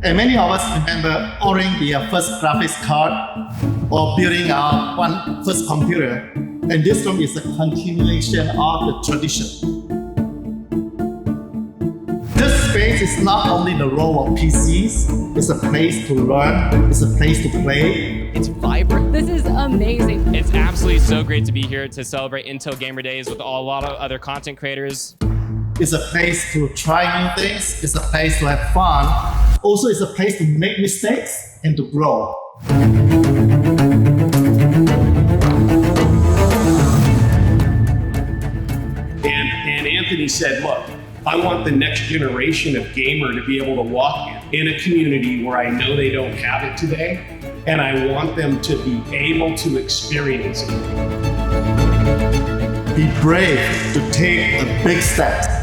And many of us remember ordering the first graphics card or building our first computer. And this room is a continuation of the tradition. This space is not only the role of PCs, it's a place to learn, it's a place to play. It's vibrant. This is amazing. It's absolutely so great to be here to celebrate Intel Gamer Days with a lot of other content creators. It's a place to try new things, it's a place to have fun. Also, it's a place to make mistakes and to grow. And Anthony said, look, I want the next generation of gamer to be able to walk in a community where I know they don't have it today, and I want them to be able to experience it. Be brave to take the big steps.